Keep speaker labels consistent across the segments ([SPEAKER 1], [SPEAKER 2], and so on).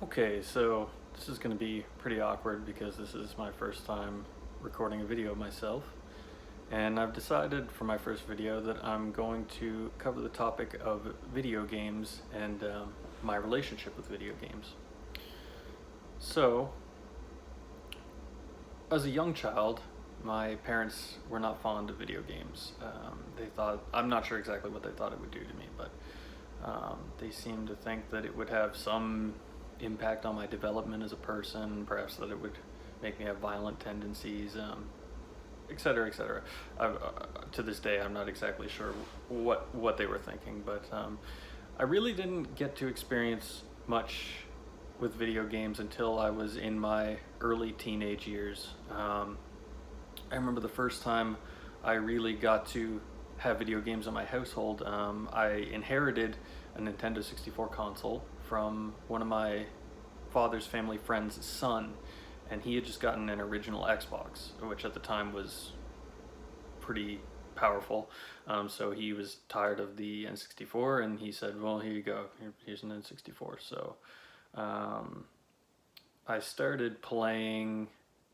[SPEAKER 1] Okay, so this is going to be pretty awkward because this is my first time recording a video of myself. And I've decided for my first video that I'm going to cover the topic of video games and my relationship with video games. So, as a young child, my parents were not fond of video games. They thought, I'm not sure exactly what they thought it would do to me, but they seemed to think that it would have some impact on my development as a person, perhaps that it would make me have violent tendencies, et cetera, et cetera. To this day, I'm not exactly sure what they were thinking, but I really didn't get to experience much with video games until I was in my early teenage years. I remember the first time I really got to have video games in my household. I inherited a Nintendo 64 console from one of my father's family friend's son, and he had just gotten an original Xbox, which at the time was pretty powerful. So he was tired of the N64, and he said, "Well, here you go. Here's an N64." So um, I started playing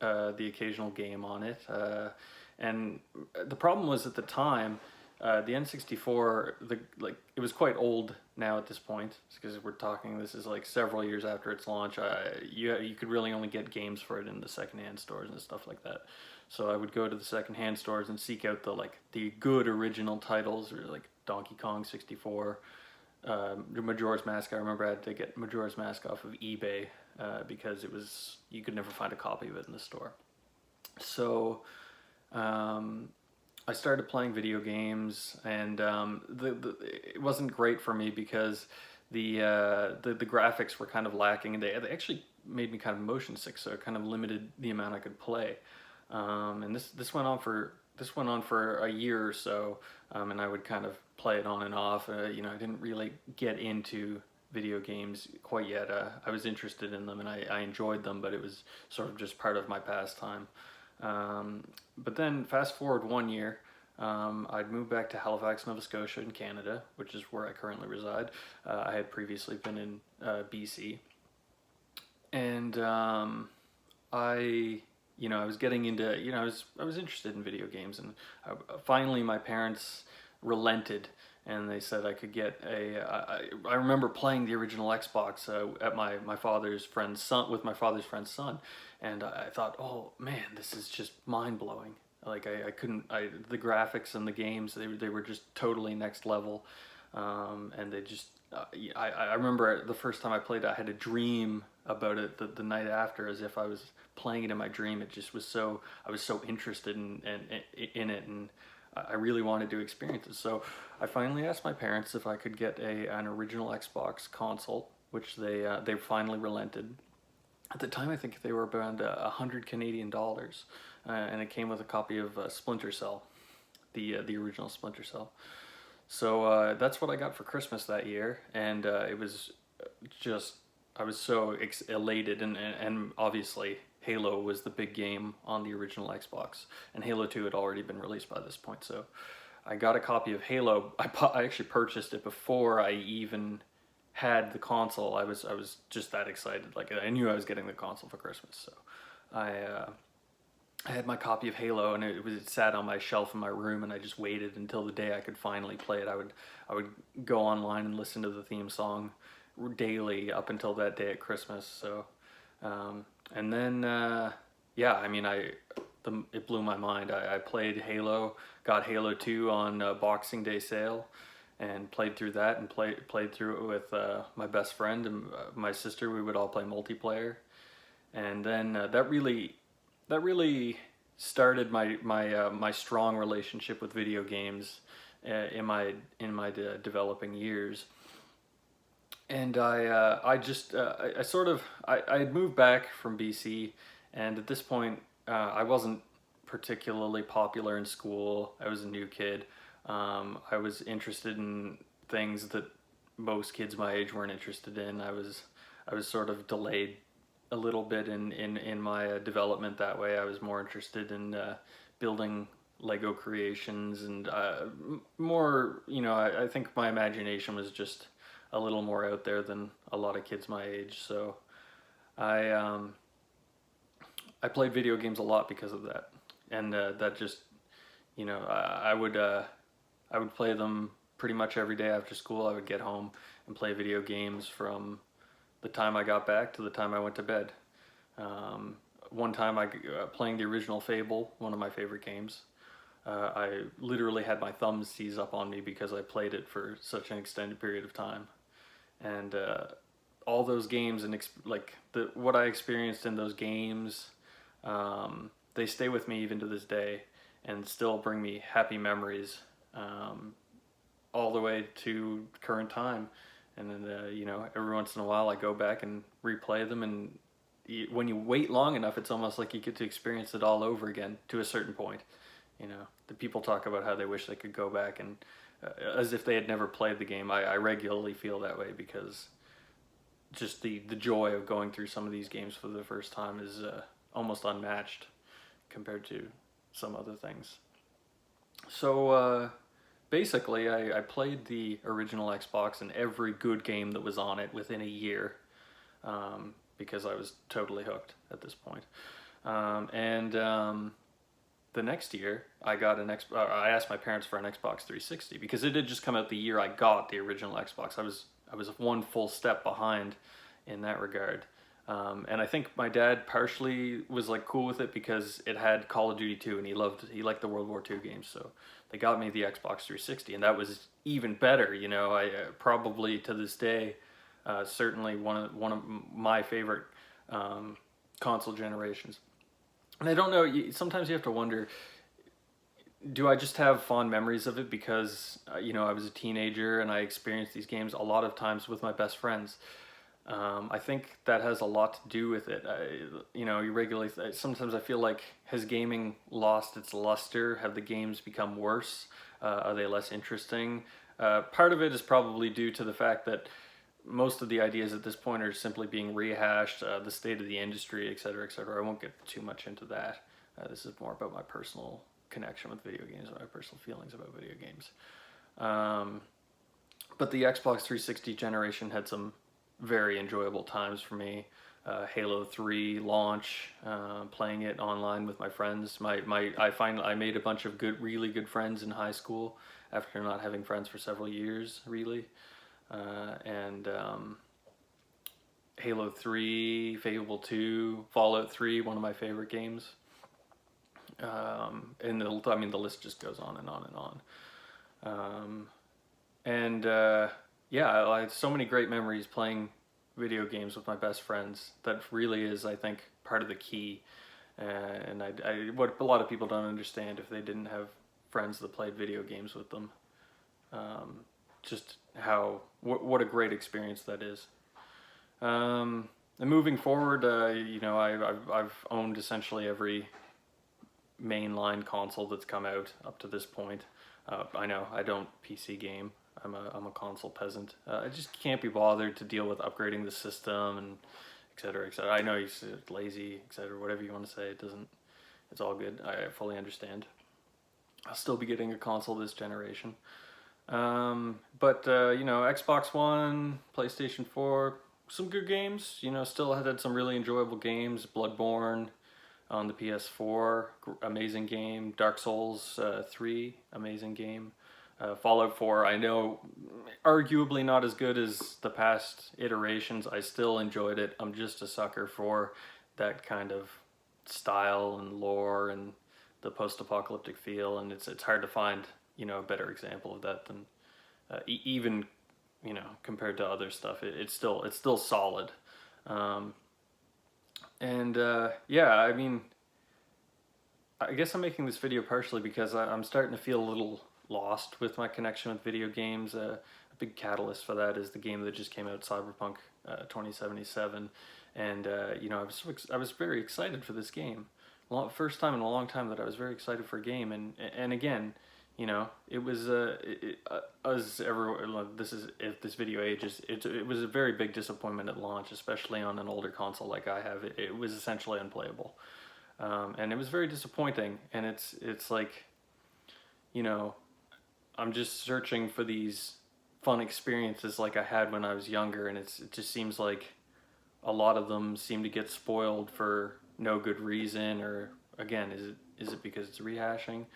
[SPEAKER 1] the occasional game on it, and the problem was at the time, the N64, it was quite old now at this point, because we're talking, this is like several years after its launch. You could really only get games for it in the secondhand stores and stuff like that. So I would go to the secondhand stores and seek out the good original titles, or like Donkey Kong 64, Majora's Mask. I remember I had to get Majora's Mask off of eBay because you could never find a copy of it in the store. So um, I started playing video games, and it wasn't great for me because the graphics were kind of lacking, and they actually made me kind of motion sick, so it kind of limited the amount I could play. And this went on for a year or so, and I would kind of play it on and off. I didn't really get into video games quite yet. I was interested in them, and I enjoyed them, but it was sort of just part of my pastime. But then fast forward one year, I'd moved back to Halifax, Nova Scotia in Canada, which is where I currently reside. I had previously been in BC, and I was getting into, I was interested in video games, and finally my parents relented, and they said I could get I remember playing the original Xbox at my father's friend's son, with my father's friend's son, and I thought, oh man, this is just mind blowing. Like I couldn't, the graphics and the games, they were just totally next level, and they just, I remember the first time I played it, I had a dream about it the night after, as if I was playing it in my dream. It just was so, I was so interested in it, and I really wanted to experience it. So I finally asked my parents if I could get an original Xbox console, which they finally relented. At the time, I think they were around 100 Canadian dollars, and it came with a copy of Splinter Cell, the original Splinter Cell. So that's what I got for Christmas that year, and it was just, I was so elated, and obviously Halo was the big game on the original Xbox, and Halo 2 had already been released by this point. So I got a copy of Halo. I actually purchased it before I even had the console. I was just that excited. Like, I knew I was getting the console for Christmas, so I uh, I had my copy of Halo, and it sat on my shelf in my room, and I just waited until the day I could finally play it. I would go online and listen to the theme song daily up until that day at Christmas. So and then yeah, I mean, it blew my mind. I played Halo, got Halo 2 on Boxing Day sale, and played through that, and played through it with my best friend and my sister. We would all play multiplayer, and then that really started my strong relationship with video games in my developing years. And I sort of, I had moved back from BC, and at this point I wasn't particularly popular in school. I was a new kid. I was interested in things that most kids my age weren't interested in. I was sort of delayed a little bit in my development that way. I was more interested in building Lego creations, and more, I think my imagination was just a little more out there than a lot of kids my age. So I I played video games a lot because of that, and that just I would play them pretty much every day after school. I would get home and play video games from the time I got back to the time I went to bed. Um, One time playing the original Fable, one of my favorite games. I literally had my thumbs seize up on me because I played it for such an extended period of time, and all those games and like what I experienced in those games, they stay with me even to this day, and still bring me happy memories, um, all the way to current time. And then every once in a while I go back and replay them, and when you wait long enough, it's almost like you get to experience it all over again to a certain point. The people talk about how they wish they could go back and as if they had never played the game. I regularly feel that way because just the joy of going through some of these games for the first time is almost unmatched compared to some other things. So basically, I played the original Xbox and every good game that was on it within a year, because I was totally hooked at this point. And the next year, I asked my parents for an Xbox 360 because it had just come out the year I got the original Xbox. I was one full step behind in that regard. And I think my dad partially was like cool with it because it had Call of Duty 2, and he liked the World War II games, so they got me the Xbox 360, and that was even better. I probably to this day, certainly one of my favorite console generations. And I don't know. Sometimes you have to wonder: do I just have fond memories of it because I was a teenager and I experienced these games a lot of times with my best friends? I think that has a lot to do with it. You regularly. Sometimes I feel like, has gaming lost its luster? Have the games become worse? Are they less interesting? Part of it is probably due to the fact that most of the ideas at this point are simply being rehashed, the state of the industry, et cetera, et cetera. I won't get too much into that. This is more about my personal connection with video games, my personal feelings about video games. But the Xbox 360 generation had some very enjoyable times for me. Halo 3 launch, playing it online with my friends. I made a bunch of really good friends in high school after not having friends for several years, really. And Halo 3, Fable 2, Fallout 3, one of my favorite games. And the list just goes on and on and on. Yeah, I had so many great memories playing video games with my best friends. That really is, I think, part of the key. And what a lot of people don't understand if they didn't have friends that played video games with them. Just what a great experience that is. And moving forward, I've owned essentially every mainline console that's come out up to this point. I know I don't PC game. I'm a console peasant. I just can't be bothered to deal with upgrading the system and et cetera, et cetera. I know you're lazy, et cetera, whatever you want to say. It's all good. I fully understand. I'll still be getting a console this generation. But Xbox One, PlayStation 4, some good games. Still had some really enjoyable games. Bloodborne on the PS4, amazing game. Dark Souls 3, amazing game. Fallout 4, I know, arguably not as good as the past iterations. I still enjoyed it. I'm just a sucker for that kind of style and lore and the post-apocalyptic feel, and it's hard to find a better example of that than even compared to other stuff. It's still solid. Yeah, I mean, I guess I'm making this video partially because I'm starting to feel a little lost with my connection with video games. A big catalyst for that is the game that just came out, Cyberpunk 2077, and I was very excited for this game. First time in a long time that I was very excited for a game, and again, it was as everyone. This is, if this video ages, it was a very big disappointment at launch, especially on an older console like I have. It was essentially unplayable, and it was very disappointing. And it's like, I'm just searching for these fun experiences like I had when I was younger, and it just seems like a lot of them seem to get spoiled for no good reason. Or again, is it because it's rehashing?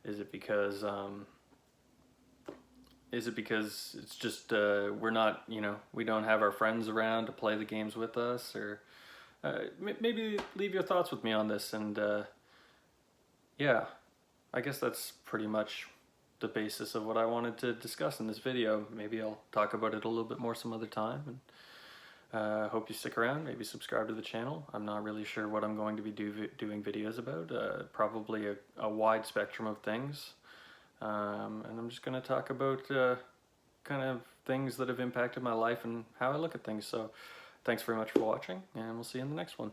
[SPEAKER 1] Is it because it's just we're not, we don't have our friends around to play the games with us? Or maybe leave your thoughts with me on this. And yeah, I guess that's pretty much the basis of what I wanted to discuss in this video. Maybe I'll talk about it a little bit more some other time. And hope you stick around, maybe subscribe to the channel. I'm not really sure what I'm going to be doing videos about. Probably a wide spectrum of things. And I'm just going to talk about kind of things that have impacted my life and how I look at things. So thanks very much for watching, and we'll see you in the next one.